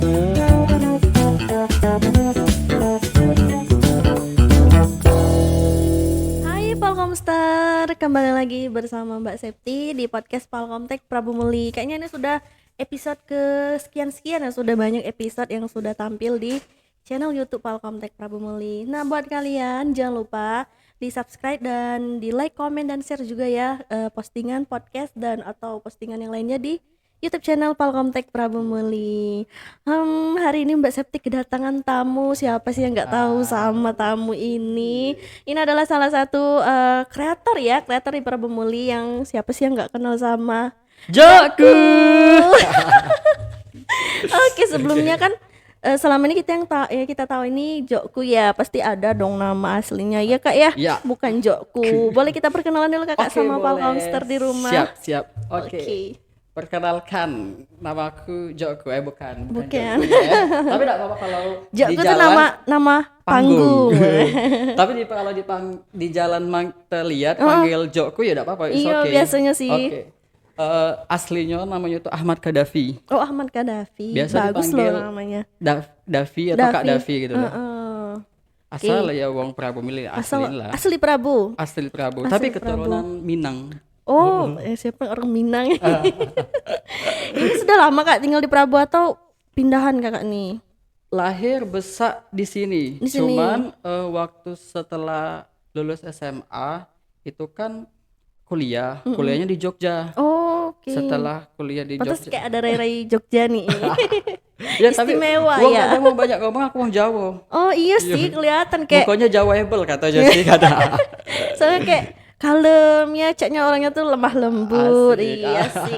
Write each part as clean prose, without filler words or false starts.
Hai Palkomster, kembali lagi bersama Mbak Septi di podcast Palkomtek Prabu Muli. Kayaknya ini sudah episode ke sekian-sekian ya, sudah banyak episode yang sudah tampil di channel YouTube Palkomtek Prabu Muli. Nah, buat kalian jangan lupa di subscribe dan di like, komen, dan share juga ya postingan podcast dan atau postingan yang lainnya di YouTube channel Palkomtek Prabu Muli. Hari ini Mbak Septi kedatangan tamu. Siapa sih yang nggak tahu sama tamu ini? Ini adalah salah satu kreator di Prabu Muli. Yang siapa sih yang nggak kenal sama Jokku. Oke, sebelumnya kan selama ini kita tahu ini Jokku ya, pasti ada dong nama aslinya ya Kak ya? Ya. Bukan Jokku. Boleh kita perkenalan dulu Kakak Oke, sama boleh. Palkomster di rumah? Siap. Oke. Perkenalkan, namaku Jokku. Bukan Bukan. Jokku ya. Tapi enggak apa-apa kalau Jokku di itu jalan nama panggung. Tapi kalau di jalan terlihat panggil Jokku ya enggak apa-apa. It's Iya, okay. biasanya sih. Oke. Aslinya namanya itu Ahmad Kadafi. Oh, Ahmad Kadafi. Biasa Bagus loh dipanggil namanya. Davi atau Kak Davi. Davi gitu loh. Asal ya wong Prabu Mili asli lah. Asli Prabu. Asli Prabu, Asli tapi Prabu. keturunan Minang. Oh, siapa orang Minang? Ini sudah lama Kak tinggal di Prabu atau pindahan Kakak nih? Lahir besar di sini. Di sini. Cuman waktu setelah lulus SMA itu kan kuliahnya di Jogja. Oh, oke. Setelah kuliah di Pantas Jogja. kayak ada rai-rai Jogja nih. Ya, tapi Istimewa gua ya. kadang mau banyak ngomong aku mau Jawa. Oh iya sih, kelihatan kayak Pokoknya Jawable katanya sih kata. soalnya kayak kalem ya, caknya orangnya tuh lemah lembut. Asik. Iya sih.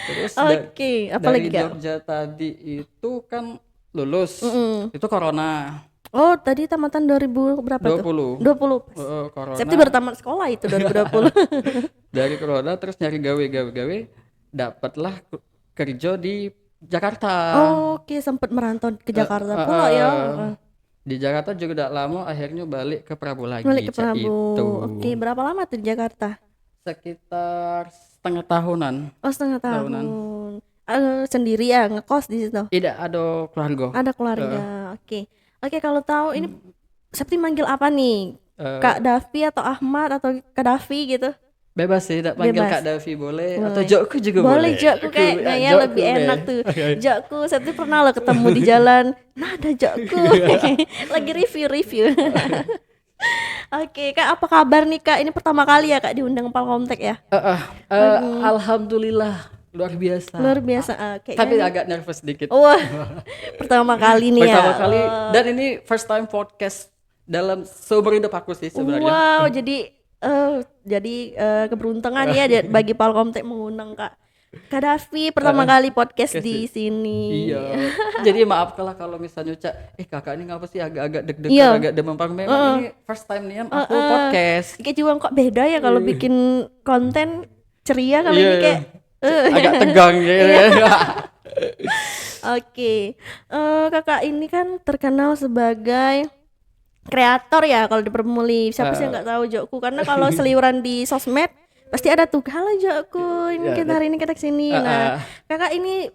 Terus Oke, apalagi dari Kak? Jogja tadi itu kan lulus. Itu corona. Oh, tadi tamatan 2000 berapa tuh? 20. 20. Corona. Septi baru tamat sekolah itu 2020. Dari corona terus nyari gawe dapatlah kerja di Jakarta. Oh, oke, sempat merantau ke Jakarta pula ya. Di Jakarta juga udah lama, akhirnya balik ke Prabu lagi. Balik ke Cak, Prabu. itu. Oke, berapa lama tuh di Jakarta? Sekitar setengah tahunan. Oh, setengah tahun. Tahunan. Sendiri ya, ngekos di situ. Tidak ada keluarga. Ada keluarga. Oke. Oke, kalau tahu ini Septi manggil apa nih? Kak Davi atau Ahmad atau Kak Davi gitu? Bebas sih, tidak panggil Bebas. Kak Davi boleh. Atau Jokku juga Boleh boleh. Jokku kayaknya ya, Jokku, lebih enak be. tuh. Jokku, Septi pernah loh ketemu di jalan. Nah, ada Jokku. Lagi review. Oke, Kak, apa kabar nih Kak? Ini pertama kali ya Kak diundang Palkomtek ya? Alhamdulillah luar biasa. Luar biasa. Kayaknya Tapi agak nervous dikit. wah, pertama kali nih ya. Pertama kali dan ini first time podcast dalam seumur hidup aku sih sebenarnya. Wow, jadi keberuntungan ya bagi Palkomtek mengundang Kak Davi pertama kali podcast di sini. Iya. Jadi maaf kalau misalnya kakak ini ngapa sih agak-agak deg-degan, Iya. agak demam panggung. Memang ini first time nih aku podcast. Kayak juga kok beda ya kalau bikin konten ceria kalau Iya, ini kayak agak tegang gitu. Oke. Kakak ini kan terkenal sebagai kreator ya kalau di Permuli. Siapa sih yang nggak tahu Jokku? Karena kalau seliuran di sosmed pasti ada tuh, halo Jokku, ini kita hari ini kita kesini. Nah, kakak ini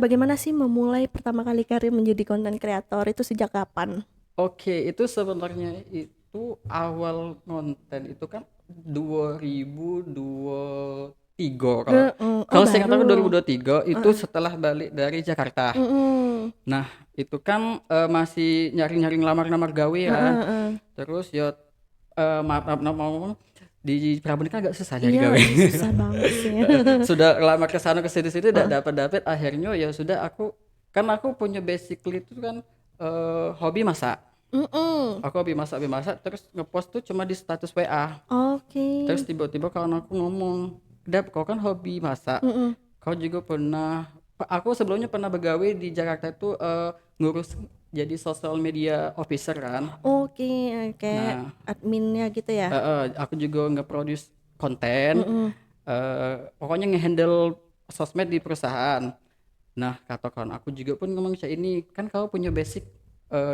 bagaimana sih memulai pertama kali karir menjadi konten kreator itu sejak kapan? Oke, itu sebenarnya itu awal konten itu kan 2023 kalau saya katakan 2023 itu setelah balik dari Jakarta. Nah, itu kan masih nyari-nyari ngelamar-nlamar gawe ya. Terus ya maaf ngomong di Prabu ini kan agak susah nyari gawe. Susah banget sih. Sudah lamar ke sana ke sini tidak dapat akhirnya ya sudah aku punya basically itu kan hobi masak. Aku hobi masak terus ngepost tuh cuma di status WA. Oke. Terus tiba-tiba kawan aku ngomong, "Dap, kau kan hobi masak. Kau juga aku sebelumnya pernah begawe di Jakarta itu ngurus jadi social media officer kan." Oke, kayak adminnya gitu ya. Aku juga nge-produce konten. Pokoknya nge-handle sosmed di perusahaan. Nah, kata kawan aku juga pun ngomong, "Ini kan kau punya basic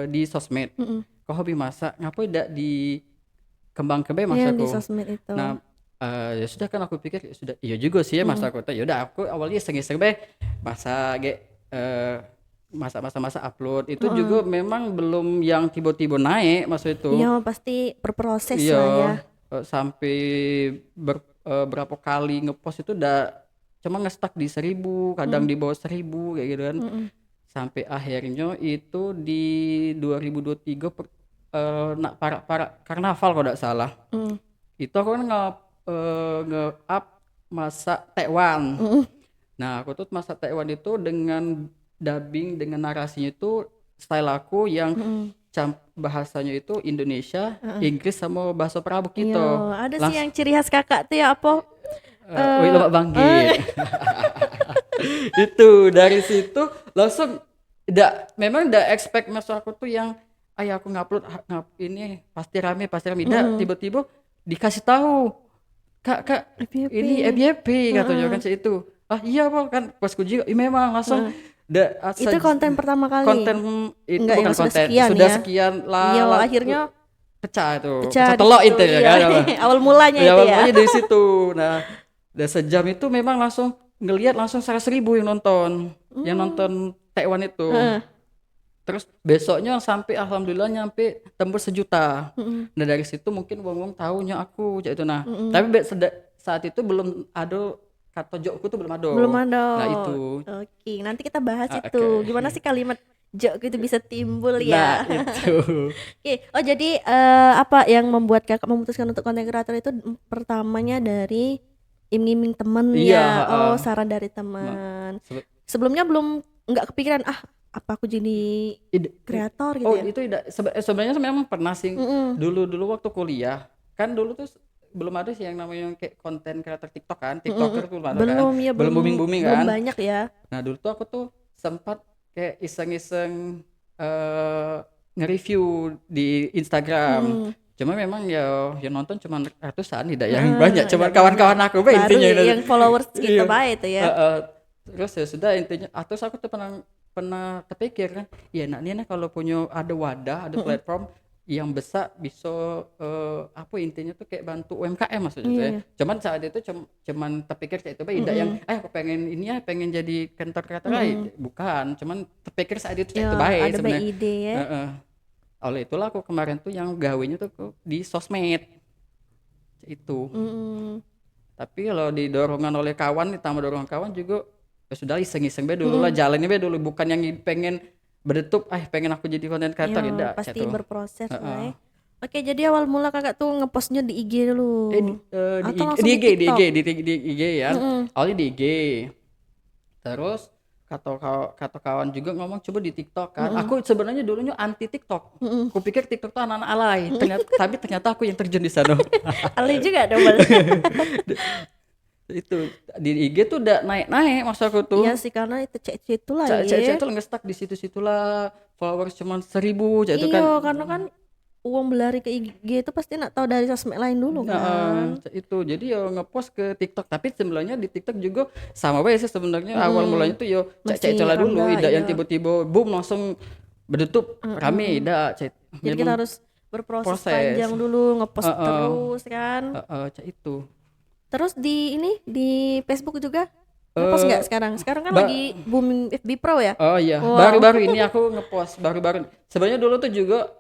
di sosmed. Kau hobi masak, ngapain tidak dikembang-kembang Iya, masakku?" di sosmed itu. Nah, ya sudah kan aku pikir ya sudah iya juga sih ya masak aku. Ya udah aku awalnya iseng-iseng masak eh, masa upload itu juga memang belum yang tiba-tiba naik maksud itu. Iya, pasti berproses Iya, lah ya. sampai berapa kali ngepost itu udah cuma nge-stuck di 1.000, kadang di bawah 1.000 kayak gitu kan. Sampai akhirnya itu di 2023 nak para karnaval kalau tidak salah. Itu aku kan nge-up masak tekwan. Nah, aku tuh masak tekwan itu dengan dubbing dengan narasinya itu style aku yang bahasanya itu Indonesia, Inggris sama bahasa Perabot gitu. Iya, ada sih yang ciri khas kakak tuh ya apa? Wih lemak bangkit. Itu dari situ langsung memang expect masuk aku tuh yang ayah aku ngupload ini pasti rame tiba-tiba dikasih tahu kak FYP. ini FYP katanya kan itu iya Pak kan pas ku juga memang langsung Itu konten pertama kali. konten itu Enggak, bukan yang sudah konten sekian sudah ya. sekian lah Iya, akhirnya pecah itu pecah di telok situ, itu ya iya. kan Awal mulanya ya itu ya. awalnya dari situ. Nah dan sejam itu memang langsung ngelihat langsung 100.000 yang nonton Taiwan itu. Terus besoknya sampai alhamdulillah nyampe tembus 1 juta. Nah dari situ mungkin wong tahunya aku itu. Nah tapi saat itu belum ada kata jokku tuh belum ada. Belum ada. Nah itu. Oke, nanti kita bahas itu. Oke. Gimana sih kalimat jokku itu bisa timbul Nah ya? itu. Oke, oh jadi apa yang membuat kakak memutuskan untuk konten kreator itu pertamanya dari iming-iming temen Iya, ya? Oh, saran dari teman. Sebelumnya belum nggak kepikiran apa aku jadi kreator gitu Oh ya? itu sebenarnya memang pernah sih dulu waktu kuliah kan dulu tuh belum ada sih yang namanya kayak konten kreator TikTok kan TikToker tuh belum ada Belum kan ya, belum booming belum kan. banyak ya. Nah dulu tuh aku tuh sempat kayak iseng-iseng nge-review di Instagram. Cuma memang ya yang nonton cuma ratusan tidak yang banyak cuma kawan-kawan aku Baru intinya yang followers gitu Iya. baik itu ya. Terus ya sudah intinya terus aku tuh pernah terpikir kan ya nak kalau punya ada wadah ada platform yang besar bisa apa intinya tuh kayak bantu UMKM maksudnya tuh ya. Cuman saat itu cuman terpikir kayak itu tidak yang aku pengen ini ya pengen jadi kantor kreator bukan cuman terpikir saat itu kayak itu baik Ada sebenarnya. ide ya. Oleh itulah aku kemarin tuh yang gawenya tuh di sosmed itu. Tapi kalau didorongan oleh kawan ditambah dorongan kawan juga ya sudah iseng-iseng be dulu lah jalannya be dulu bukan yang pengen berdetup pengen aku jadi konten kreator tidak pasti berproses lah ya. Oke, jadi awal mula kakak tuh ngepostnya di IG dulu. Atau langsung di TikTok? di IG ya. Awalnya di IG. Terus kata kawan juga ngomong coba di TikTok kan. Aku sebenarnya dulunya anti TikTok. Kupikir TikTok tuh anak-anak alay. Tapi ternyata aku yang terjun di sana. Alay juga double. Itu di IG tuh udah naik masa aku tuh. Iya sih karena itu cek itu lah ya. Cek itu nge-stuck di situ-situlah. Followers cuma 1.000 itu kan. Iya, karena kan uang berlari ke IG itu pasti nak tahu dari sosmed lain dulu kan. Itu jadi ya ngepost ke TikTok tapi sebenarnya di TikTok juga sama baik sih sebenarnya awal mulanya tuh yo cek celah dulu tidak yang tiba-tiba boom langsung berdetup rame tidak jadi kita harus berproses panjang dulu ngepost terus kan. Cek itu terus di Facebook juga ngepost nggak sekarang kan lagi booming FB Pro ya. Oh iya baru-baru ini aku ngepost baru-baru sebenarnya dulu tuh juga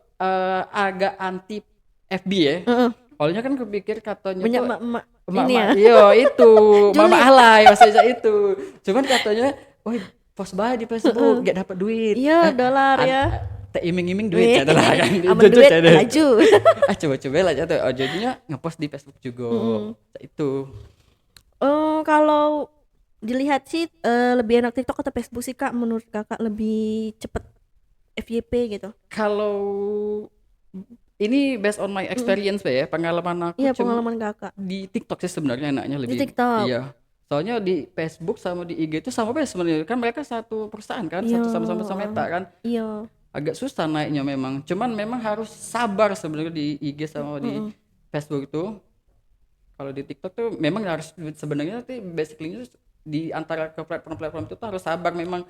agak anti FB ya. Awalnya kan kepikir katanya banyak tuh emak ini ya. Iya itu mama alay maksudnya itu. Cuman katanya, post di Facebook gak dapat duit. Iya dolar ya. Iming-iming duit kata lah kan. Aman duit laju. Coba lah jatuh. Jadinya ngepost di Facebook juga. Itu. Kalau dilihat sih lebih enak TikTok atau Facebook sih kak? Menurut kakak lebih cepet FYP gitu. Kalau ini based on my experience ya, pengalaman aku. Iya, pengalaman kakak. Di TikTok sih sebenarnya enaknya lebih. Di TikTok. Iya. Soalnya di Facebook sama di IG itu sama sebenarnya kan mereka satu perusahaan kan, satu sama-sama Meta kan. Iya. Agak susah naiknya memang. Cuman memang harus sabar sebenarnya di IG sama di Facebook itu. Kalau di TikTok tuh memang harus sebenarnya tuh basically di antara ke platform-platform itu tuh harus sabar memang.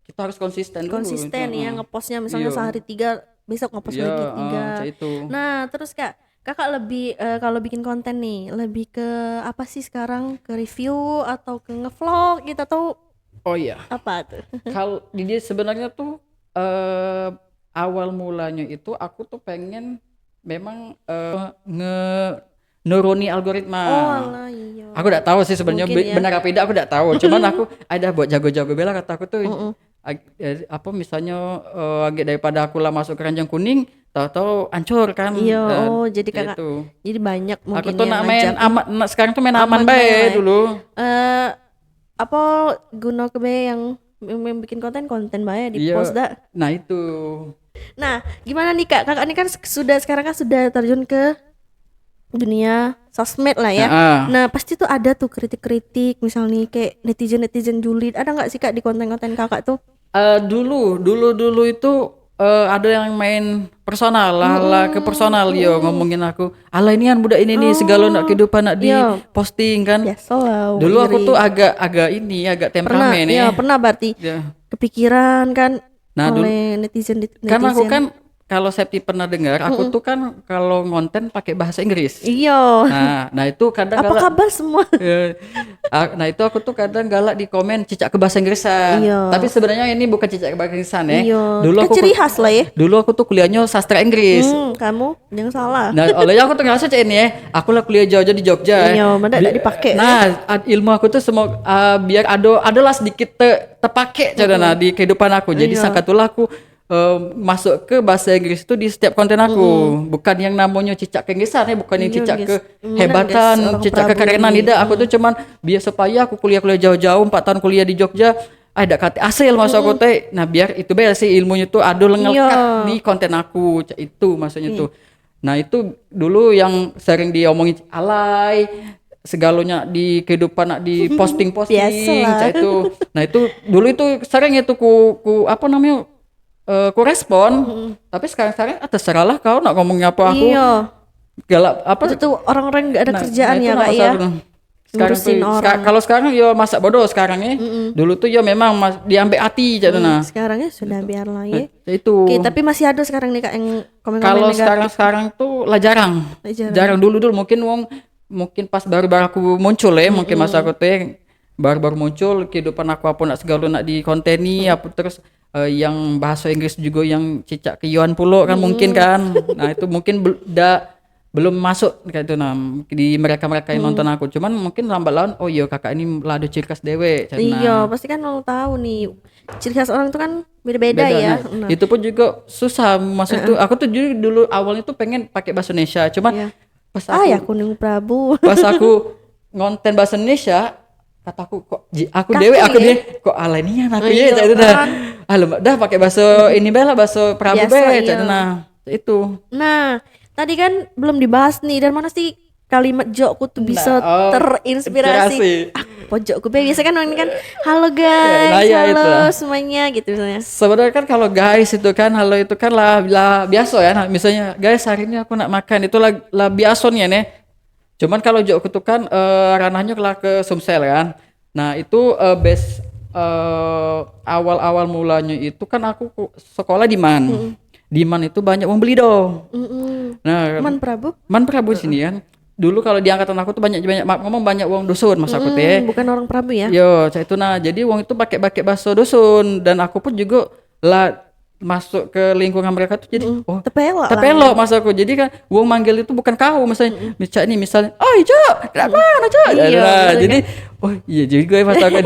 Kita harus konsisten dulu. Konsisten ya ngepostnya misalnya sehari 3 besok ngepost lagi 3. Nah terus kakak lebih kalau bikin konten nih lebih ke apa sih sekarang, ke review atau ke ngevlog gitu atau Oh iya, Apa tuh? kalau dia sebenarnya tuh awal mulanya itu aku tuh pengen memang nuruni algoritma. Oh alah iya. Aku tidak tahu sih sebenarnya Mungkin ya. benar apa tidak, aku tidak tahu. Cuman aku ada buat jago-jago bela, kata aku tuh Mm-mm. apa misalnya agak daripada aku lah masuk keranjang kuning, tahu-tahu hancur kan. Iya, oh jadi Ya kakak, itu. jadi banyak Aku mungkin tuh yang nak main ngajakin aman, sekarang tuh main aman aman bae. bae dulu. Eh apa guna kebe yang bikin konten bae di Iya. post dah. Nah itu. Nah, gimana nih Kak? Kakak ini kan sekarang kan sudah terjun ke dunia sosmed lah ya. Heeh. Nah, pasti tuh ada tuh kritik-kritik, misalnya kayak netizen julid. Ada nggak sih Kak di konten-konten Kakak tuh? Dulu itu ada yang main personal lah ke personal yo ngomongin aku. Alah ini kan budak ini nih segala nak kehidupan nak di Iya. posting kan. Biasa lah. Dulu aku iri. tuh agak pernah, temperamen ya nih. pernah berarti Ya. kepikiran kan Nah, oleh netizen. Kan aku kan kalau Septi pernah dengar, aku tuh kan kalau ngonten pakai bahasa Inggris. Iya. Nah itu kadang Apa galak. kabar semua? Nah itu aku tuh kadang galak di komen cicak ke bahasa Inggrisan. Iya. Tapi sebenarnya ini bukan cicak ke bahasa Inggrisan ya. Iya. Dulu Kan aku ciri khas lah ya. Dulu aku tuh kuliahnya sastra Inggris. Kamu jangan salah. Nah, olehnya aku tuh ngerasa cek ini ya. Aku lah kuliah jauh-jauh di Jogja. Iya, mana tak dipakai. Nah, ilmu aku tuh semua biar adalah sedikit terpakai nah di kehidupan aku. Jadi Iya. sakatulah aku masuk ke bahasa Inggris itu di setiap konten aku. Bukan yang namanya cicak ke-Inggrisan ya, bukan yang Iya, cicak guys. kehebatan, Mana, guys, cicak orang kekerenan Prabu tidak. Aku tuh cuman biar supaya aku kuliah jauh-jauh 4 tahun kuliah di Jogja. Ada kata hasil masuk aku teh. Nah, biar itu biar sih ilmunya tuh ada ngelekat Iya. di konten aku. Itu maksudnya tuh. Nah, itu dulu yang sering diomongin alay segalanya di kehidupan nak di posting-posting Biasalah. cak itu. Nah, itu dulu itu sering itu ku apa namanya ku respon. Tapi sekarang terserah lah kau nak ngomongin apa aku. Iya. Galak apa Itu tuh orang-orang nggak ada kerjaan itu ya nama Kak ya. masalah. Sekarang Ngurusin tuh, orang. kalau sekarang yo masa bodoh sekarang ya. Dulu tuh yo memang diambil hati jadi nah. Sekarangnya sudah biarlah ya. Itu. Oke, tapi masih ada sekarang nih Kak yang komen-komen Kalau negatif. sekarang tuh lah jarang. Jarang. Jarang dulu mungkin pas baru-baru aku muncul ya, mungkin masa aku tuh baru-baru muncul kehidupan aku apa nak segala nak di konteni apa terus yang bahasa Inggris juga yang cicak ke Yohan Pulo kan mungkin kan. Nah, itu mungkin belum masuk kayak itu nah di mereka-mereka yang nonton aku. Cuman mungkin lambat laun oh iya kakak ini lado ciri khas dewe. Iya, pasti kan orang tahu nih. Ciri khas orang itu kan beda-beda ya. Nah, itu pun juga susah maksud tuh aku tuh dulu awalnya tuh pengen pakai bahasa Indonesia cuman Iya. pas aku Ya kuning Prabu. pas aku ngonten bahasa Indonesia kataku kok aku Kaki dewe ya? kok alanian aku Iya, ya itu dah kan. dah pakai bahasa ini bela bahasa Prabu Biasa, be iya. nah itu Nah, tadi kan belum dibahas nih dan mana sih kalimat jokku tuh bisa terinspirasi. Pojokku be biasa kan orang ini kan halo guys, Nah, ya, halo itu. semuanya gitu misalnya. sebenarnya kan kalau guys itu kan halo itu kan lah biasa ya nah, misalnya guys hari ini aku nak makan itu lah biasa nih nih. Cuman kalau jokku tuh kan ranahnya lah ke Sumsel kan. Nah, itu base awal-awal mulanya itu kan aku sekolah di Man. Di Man itu banyak yang beli dong. Nah, Man Prabu? Man Prabu sini kan. Dulu kalau di angkatan aku tuh banyak ngomong banyak uang dusun mas aku teh. Bukan orang Prabu ya? Yo, cak itu nah. Jadi uang itu pakai bahasa dusun dan aku pun juga lah masuk ke lingkungan mereka tuh jadi tepelok mas aku. Jadi kan uang manggil itu bukan kau misalnya. Misalnya, "Oh, Cok, mana, Cok?" Jadi oh iya juga ya mas aku.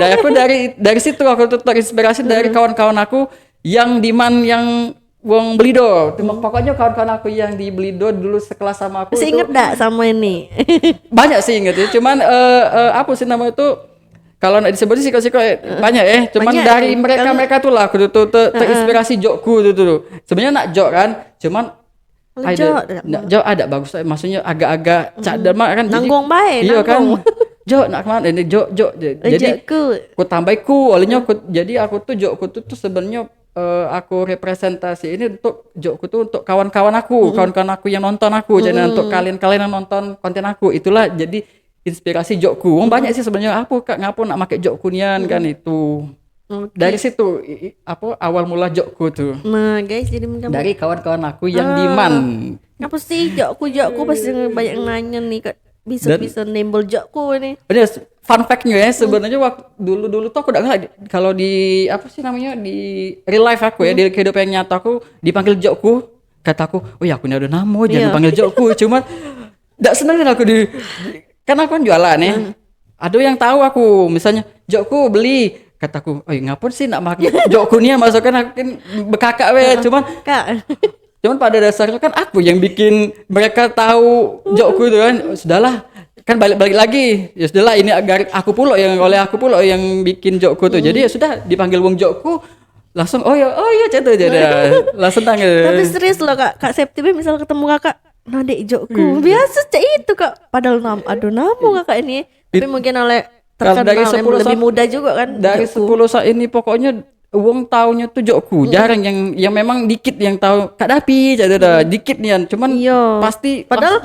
Dari situ aku tuh terinspirasi dari kawan-kawan aku yang di Man yang wong Belido. Pokoknya kawan-kawan aku yang di Belido dulu sekelas sama aku. Masih inget gak sama ini? Banyak sih inget ya. Cuman apa sih nama itu? Kalau nak disebut sih banyak ya. Cuman Banyak, dari mereka tuh lah aku tuh terinspirasi jokku tuh. Sebenarnya nak jok kan. Cuman jok ada bagus. Maksudnya agak-agak cak demak kan. Nanggung baik. Iya kan. Jok nak kemana? Ini jok. Jadi ku tambah ku. Olehnya jadi aku tuh jokku tuh sebenarnya aku representasi ini untuk jokku tuh untuk kawan-kawan aku yang nonton aku jadi untuk kalian yang nonton konten aku itulah jadi inspirasi jokku. Banyak sih sebenarnya aku ngapo nak pakai jokku nian kan itu. Dari situ apa awal mula jokku tuh. Nah, guys, jadi dari kawan-kawan aku yang di Man. Apa sih jokku pasti banyak yang nanya nih kok bisa nembel jokku ini. Bener, fun fact-nya ya, sebenarnya waktu dulu tuh aku udah nggak kalau di apa sih namanya di real life aku ya, di kehidupan yang nyata aku dipanggil Jokku, kataku, oh ya aku ini ada nama jangan dipanggil Jokku, cuman nggak seneng aku kan aku kan jualan ya, ada yang tahu aku misalnya Jokku beli, kataku, oh ngapun sih nak pakai Jokku nih masukkan aku kan bekakak we, cuman pada dasarnya kan aku yang bikin mereka tahu Jokku itu kan, sudahlah kan balik lagi ya sudahlah ini agar aku pula yang bikin Jokku tuh, jadi ya sudah dipanggil wong Jokku langsung oh ya gitu jadi langsung tangan. Tapi serius loh Kak Septi misal ketemu Kakak Nadek Jokku biasa cek itu Kak, padahal nama Kakak ini tapi mungkin oleh terkenal dari 10 lebih muda juga kan dari Jokku. 10 saat ini pokoknya wong taunya tuh Jokku, jarang yang memang dikit yang tahu Kak Dapi jadi dikit nih cuman pasti padahal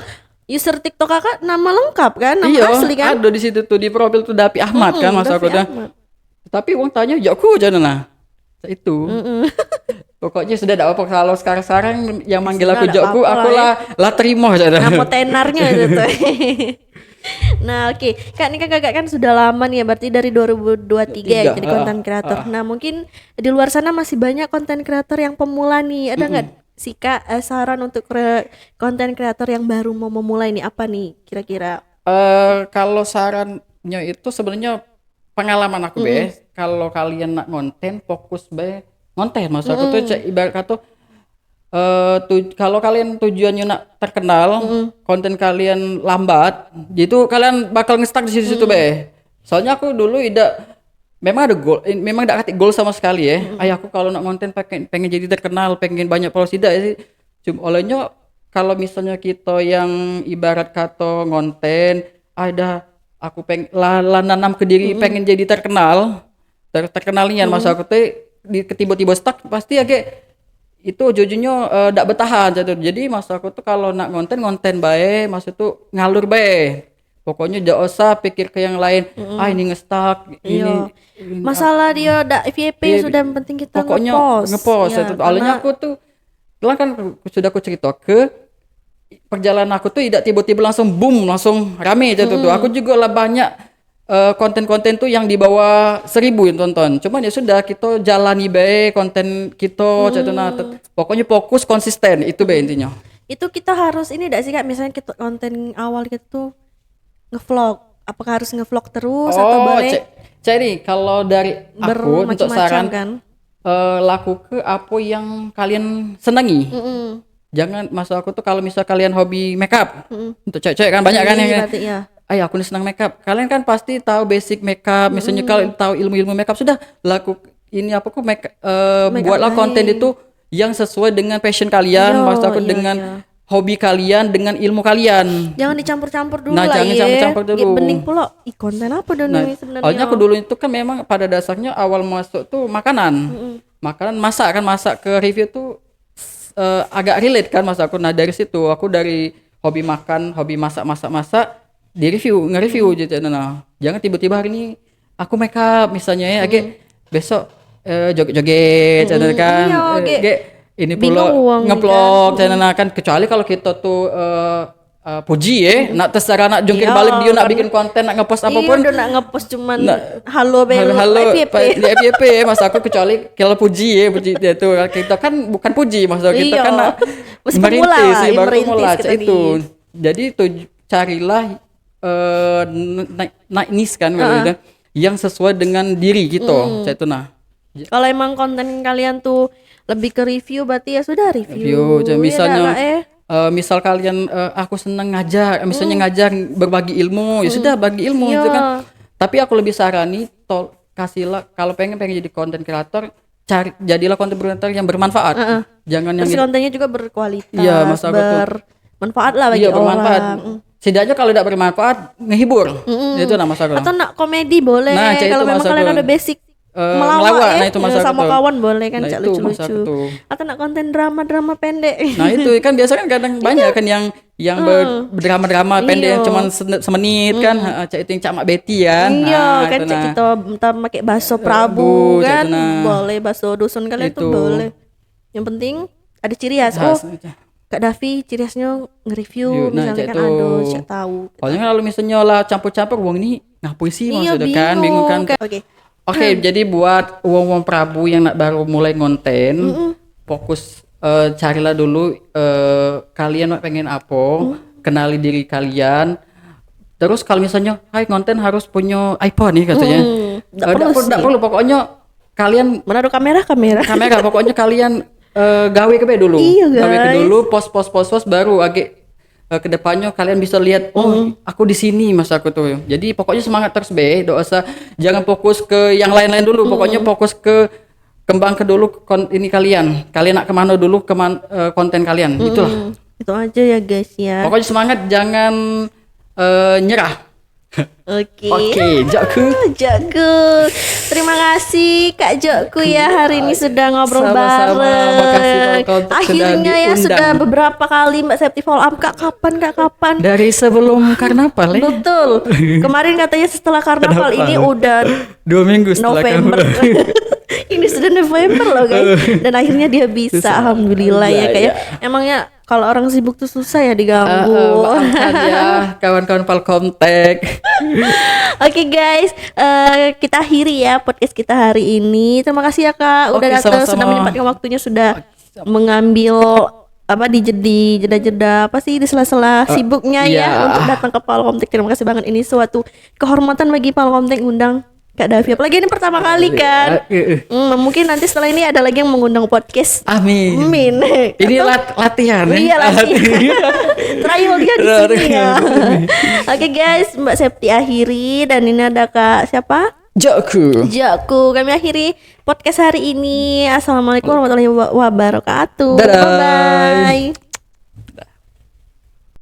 user TikTok Kakak nama lengkap kan, nama asli kan? Ada di situ tuh di profil tuh Dapi Ahmad kan masa aku dah. Tapi wong tanya Jokku aja nah. Itu. Pokoknya sudah enggak apa kalau sekarang yang manggil aku Jokku, aku lah terima aja dah. Nama tenarnya itu tuh. Nah, oke. Kak, ini kan Kakak kan sudah lama nih ya, berarti dari 2023 ya jadi konten kreator. Nah, mungkin di luar sana masih banyak konten kreator yang pemula nih. Ada nggak sih Kak saran untuk konten kreator yang baru mau memulai nih, apa nih kira-kira? Kalau sarannya itu sebenarnya pengalaman aku be, kalau kalian nak konten fokus be konten, maksud aku tuh ibarat kata kalau kalian tujuannya nak terkenal, konten kalian lambat, gitu kalian bakal nge-stuck di situ be. Soalnya aku dulu memang ada goal, memang tidak kasih goal sama sekali ya. Aku kalau nak konten pengen jadi terkenal, pengen banyak followers tidak sih. Cuma olehnya kalau misalnya kita yang ibarat kata konten, aku pengen nanam ke diri pengen jadi terkenal, terkenalnya masa aku tuh tiba-tiba stuck pasti agak itu ujung-ujungnya tidak bertahan jadi masa aku tuh kalau nak konten baik, maksud tuh ngalur baik. Pokoknya jangan usah pikir ke yang lain. Ini nge-stuck, ini masalah dia ada FYP sudah, yang penting kita pokoknya ngepost. Awalnya aku tuh kan sudah aku cerita ke perjalanan aku tuh tidak tiba-tiba langsung boom langsung rame tuh. Aku juga lah banyak konten-konten tuh yang di bawah 1000 yang tonton. Cuman ya sudah kita jalani baik konten kita pokoknya fokus konsisten itu baik intinya. Itu kita harus ini enggak sih Kak, misalnya kita konten awal kita tuh ngevlog, apakah harus ngevlog terus atau boleh Cari kalau dari aku untuk saran kan? Laku ke apa yang kalian senangi. Jangan, maksud aku tuh kalau misal kalian hobi makeup, untuk cewek-cewek kan banyak kan yang aku nih senang makeup. Kalian kan pasti tahu basic makeup, misalnya kalian tahu ilmu-ilmu makeup, sudah buatlah konten itu yang sesuai dengan passion kalian, maksud aku dengan hobi kalian, dengan ilmu kalian. Jangan dicampur-campur dulu jangan campur-campur dulu. Bening pula konten apa dong ini sebenarnya. Soalnya aku dulu itu kan memang pada dasarnya awal masuk tuh makanan. Makanan masak ke review tuh agak relate kan masa aku. Nah dari situ aku dari hobi makan, hobi masak di nge-review gitu. Nah, jangan tiba-tiba hari ini aku makeup misalnya ya, besok joget-joget kan. Ini pula ngeplok kan, kecuali kalau kita tuh puji ya, nak terserah nak jungkir balik dia nak bikin konten, nak ngepost apapun. Udah nak ngepost cuman halo FYP ya, masa aku kecuali kalau puji dia tuh kita kan bukan puji, maksud kita kan merintis itu. Jadi carilah niche kan gitu, yang sesuai dengan diri gitu. Itu kalau emang konten kalian tuh lebih ke review, berarti ya sudah review. Misalnya misal kalian aku senang ngajar, misalnya ngajar berbagi ilmu, ya sudah bagi ilmu itu kan. Tapi aku lebih sarani kasihlah kalau pengen jadi konten kreator, jadilah konten kreator yang bermanfaat. Jangan yang kontennya juga berkualitas. Iya, bermanfaat lah bagi orang. Setidaknya kalau tidak bermanfaat ngehibur. Itu nama saya. Atau nak komedi boleh. Kalau memang kalian ada basic melawak nah itu sama kawan boleh kan, lucu-lucu. Atau nak konten drama pendek. Nah itu kan biasanya kan kadang banyak kan yang berdrama pendek yang cuma semenit kan, itu yang Cak Mak Betty kan. Kan kita pakai bakso Prabu kan, boleh bakso dusun kalian itu boleh. Yang penting ada ciri khas. Kak Davi ciri khasnya nge-review Nah, misalnya cek kan tuh. ada cek tahu. Soalnya kalau misalnya lah campur-campur wong ini ngapain sih Iya maksudnya kan bingung kan. Oke. Oke, jadi buat wong-wong Prabu yang nak baru mulai ngonten, fokus carilah dulu kalian pengen apa, kenali diri kalian. Terus kalau misalnya, hai konten harus punya iPhone nih katanya. Nggak perlu sih. Nggak perlu, pokoknya kalian Mana ada kamera? kamera, pokoknya kalian gawe ke dulu. Iya, Gawe ke guys. dulu, post baru agak kedepannya kalian bisa lihat, oh aku di sini mas aku tuh. Jadi pokoknya semangat terus be, doa usah jangan fokus ke yang lain-lain dulu. Pokoknya fokus ke kembang ke dulu ini kalian nak kemana dulu konten kalian. Itulah. Itu aja ya guys ya. Pokoknya semangat, jangan nyerah. Oke. Oke, Jokku. Jokku. Terima kasih Kak Jokku ya hari ini sudah ngobrol Sama-sama. bareng. Makasih kalau sudah Akhirnya ya diundang. sudah beberapa kali Mbak Septi follow up Kak kapan? Dari sebelum karnaval ya. Betul. Kemarin katanya setelah karnaval ini udah 2 minggu setelah November. Ini sudah November loh guys. Dan akhirnya dia bisa. Alhamdulillah ya kayak. Emangnya kalau orang sibuk tuh susah ya diganggu. Maafkan ya kawan-kawan Palkomtek. Oke guys, kita akhiri ya podcast kita hari ini. Terima kasih ya Kak udah Oke, datang, sama-sama. sudah menyempatkan waktunya, sudah mengambil apa di jeda-jeda apa sih di sela-sela sibuknya iya. ya untuk datang ke Palkomtek. Terima kasih banget, ini suatu kehormatan bagi Palkomtek undang Kak Davi. Apalagi ini pertama kali kan. Mungkin nanti setelah ini ada lagi yang mengundang podcast. Amin. Amin. Ini latihan ya. Iya latihan. Trial dia di sini ya. Oke guys, Mbak Septi akhiri dan ini ada Kak siapa? Jokku. Jokku. Kami akhiri podcast hari ini. Assalamualaikum warahmatullahi wabarakatuh. Dadah. Bye bye.